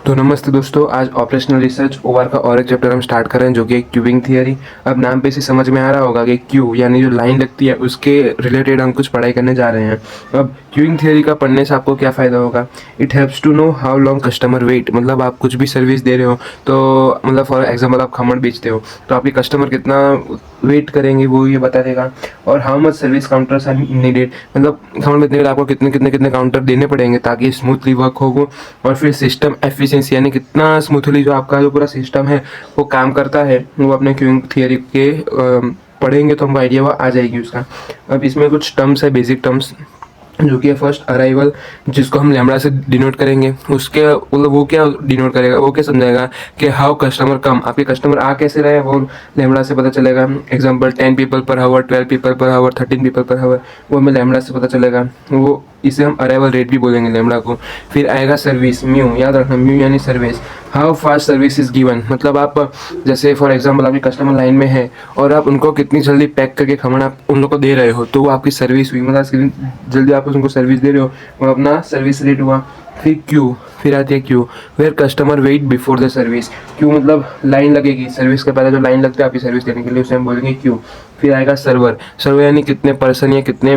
तो नमस्ते दोस्तों, आज ऑपरेशनल रिसर्च ओआर का और एक चैप्टर हम स्टार्ट कर रहे हैं जो कि एक क्यूबिंग थियरी। अब नाम पे से समझ में आ रहा होगा कि क्यू यानी जो लाइन लगती है उसके रिलेटेड हम कुछ पढ़ाई करने जा रहे हैं। अब क्यूबिंग थियरी का पढ़ने से आपको क्या फ़ायदा होगा? It helps to know how long customer wait. मतलब आप कुछ भी सर्विस दे रहे हो तो मतलब फॉर एग्जाम्पल आप खमण बेचते हो तो आपके कस्टमर कितना वेट करेंगे वो ये बता देगा। और how much service counters are needed, मतलब खमण बेचने के लिए आपको कितने कितने कितने काउंटर देने पड़ेंगे ताकि स्मूथली वर्क हो वो। और फिर सिस्टम एफिशिएंसी यानी कितना स्मूथली जो आपका जो पूरा सिस्टम है वो काम करता है, वो अपने क्यूइंग थियरी के पढ़ेंगे तो हमको आइडिया आ जाएगी उसका। अब इसमें कुछ टर्म्स है, बेसिक टर्म्स, जो कि है फर्स्ट अराइवल, जिसको हम लैम्बडा से डिनोट करेंगे। उसके मतलब वो क्या डिनोट करेगा, वो क्या समझाएगा कि हाउ कस्टमर कम, आपके कस्टमर आ कैसे रहे वो लैम्बडा से पता चलेगा। Example 10 people per hour, 12 people per hour, 13 people per hour, वो हमें लैम्बडा से पता चलेगा। वो इसे हम अराइवल रेट भी बोलेंगे लैम्बडा को। फिर आएगा सर्विस, म्यू, याद रखना म्यू यानी service. How fast service is given, मतलब आप जैसे फॉर एग्जांपल आपके कस्टमर लाइन में है और आप उनको कितनी जल्दी पैक करके खमण आप उन लोग को दे रहे हो तो वो आपकी सर्विस हुई, मतलब कितनी जल्दी आप उनको सर्विस दे रहे हो वो अपना सर्विस रेट हुआ। फिर क्यू, फिर आती है queue, where customer wait before the service. Queue मतलब लाइन लगेगी, सर्विस के पहले जो लाइन लगता है आपकी सर्विस देने के लिए उसे हम बोलेंगे क्यू। फिर आएगा सर्वर, सर्वर यानी कितने पर्सन या कितने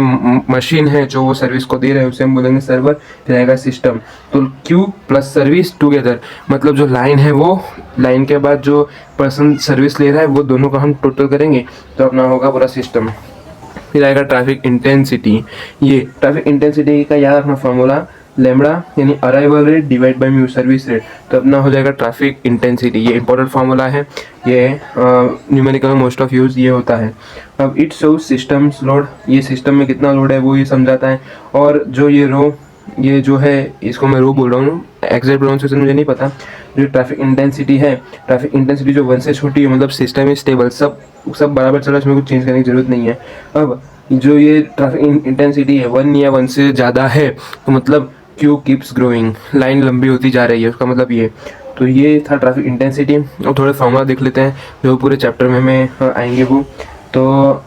मशीन है जो वो सर्विस को दे रहे हैं उसे हम बोलेंगे सर्वर। फिर आएगा सिस्टम, तो क्यू प्लस सर्विस टुगेदर, मतलब जो लाइन है वो लाइन के बाद जो पर्सन सर्विस ले रहा है वो दोनों का हम टोटल करेंगे तो अपना होगा पूरा सिस्टम। फिर आएगा ट्रैफिक इंटेंसिटी, ये ट्रैफिक इंटेंसिटी का याद रखना फॉर्मूला लैम्बडा यानी arrival rate divide by mu service rate, तो अपना हो जाएगा ट्रैफिक इंटेंसिटी। ये इंपॉर्टेंट फार्मूला है, ये न्यूमेरिकल में मोस्ट ऑफ यूज ये होता है। अब इट शोज सिस्टम्स लोड, ये सिस्टम में कितना लोड है वो ये समझाता है। और जो ये रो, ये जो है इसको मैं रो बोल रहा हूँ, एग्जैक्ट प्रोनाउंसिएशन मुझे नहीं पता। जो ट्रैफिक इंटेंसिटी है, ट्रैफिक इंटेंसिटी जो 1 से छोटी है मतलब सिस्टम इज स्टेबल, सब बराबर चल रहा है, इसमें कुछ चेंज करने की जरूरत नहीं है। अब जो ये ट्रैफिक इंटेंसिटी है 1 या 1 से ज़्यादा है तो मतलब क्यू कीप्स ग्रोइंग, लाइन लंबी होती जा रही है, उसका मतलब ये। तो ये था ट्रैफिक इंटेंसिटी। और थोड़े फार्मूला देख लेते हैं जो पूरे चैप्टर में हमें आएंगे वो। तो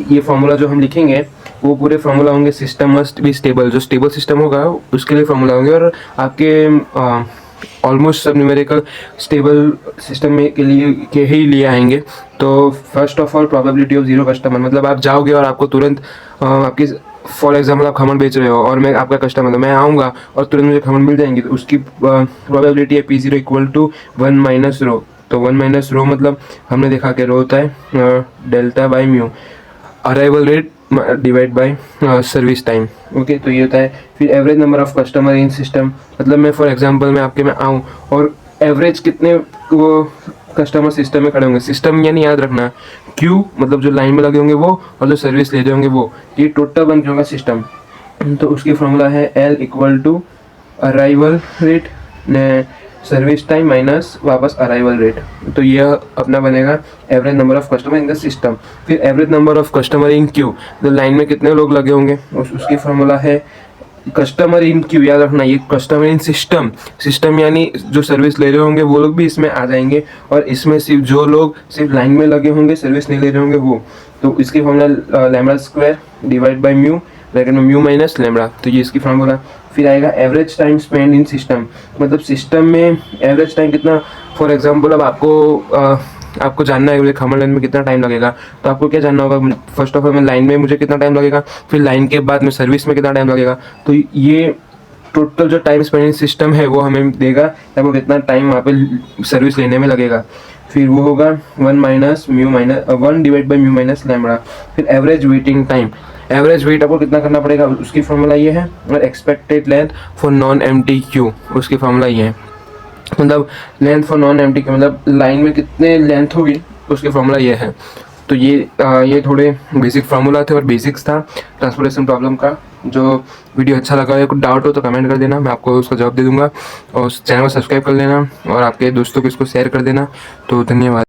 ये फार्मूला जो हम लिखेंगे वो पूरे फार्मूला होंगे सिस्टम मस्ट बी स्टेबल, जो स्टेबल सिस्टम होगा उसके लिए फार्मूला होंगे। और आपके ऑलमोस्ट सब न्यूमेरिकल स्टेबल सिस्टम में के ही लिए आएंगे। तो first of all probability of zero customer, मतलब आप जाओगे और आपको तुरंत आपकी फॉर एग्जाम्पल आप खमण बेच रहे हो और मैं आपका कस्टमर, तो मैं आऊँगा और तुरंत मुझे खमण मिल जाएंगी, तो उसकी प्रोबेबिलिटी है P0 equal to 1 minus rho. तो 1 माइनस रो मतलब हमने देखा कि रो होता है delta by mu, arrival rate divide by service time. Okay, तो ये होता है। फिर average number of customer in system, मतलब मैं फॉर एग्जांपल मैं आपके में आऊँ और एवरेज कितने वो कस्टमर सिस्टम में खड़े होंगे। सिस्टम यानी याद रखना क्यू मतलब जो लाइन में लगे होंगे वो, और जो सर्विस ले रहे होंगे वो, ये टोटल बन जाएगा सिस्टम। तो उसकी फॉर्मूला है L equal to arrival rate service time minus वापस अराइवल रेट। तो यह अपना बनेगा average number of customer in the system. फिर average number of customer in queue, तो लाइन में कितने लोग लगे होंगे उसकी फॉर्मूला है कस्टमर इन क्यू, याद रखना ये कस्टमर इन सिस्टम, सिस्टम यानी जो सर्विस ले रहे होंगे वो लोग भी इसमें आ जाएंगे। और इसमें सिर्फ जो लोग सिर्फ लाइन में लगे होंगे सर्विस नहीं ले रहे होंगे वो, तो इसकी formula lambda square divide by mu, bracket में म्यू माइनस लैम्बडा, तो ये इसकी फॉर्मूला। फिर आएगा एवरेज टाइम स्पेंड इन सिस्टम, मतलब सिस्टम में एवरेज टाइम कितना। फॉर एग्जांपल अब आपको जानना है मुझे खमण लाइन में कितना टाइम लगेगा, तो आपको क्या जानना होगा, फर्स्ट ऑफ ऑल मैं लाइन में मुझे कितना टाइम लगेगा, फिर लाइन के बाद में सर्विस में कितना टाइम लगेगा। तो ये टोटल जो टाइम स्पेंडिंग सिस्टम है वो हमें देगा आपको कितना टाइम वहाँ पे सर्विस लेने में लगेगा। फिर वो होगा 1 minus mu minus 1 divide by mu minus lambda. फिर average waiting time, average wait आपको कितना करना पड़ेगा उसकी फॉर्मूला ये है। और expected length for non empty queue, उसकी फॉर्मूला ये है, मतलब length for non empty queue मतलब लाइन में कितने लेंथ होगी उसकी फॉर्मूला ये है। तो ये थोड़े बेसिक फार्मूला थे और बेसिक्स था ट्रांसपोर्टेशन प्रॉब्लम का। जो वीडियो अच्छा लगा या कुछ डाउट हो तो कमेंट कर देना, मैं आपको उसका जवाब दे दूंगा। और उस चैनल को सब्सक्राइब कर लेना और आपके दोस्तों को इसको शेयर कर देना। तो धन्यवाद।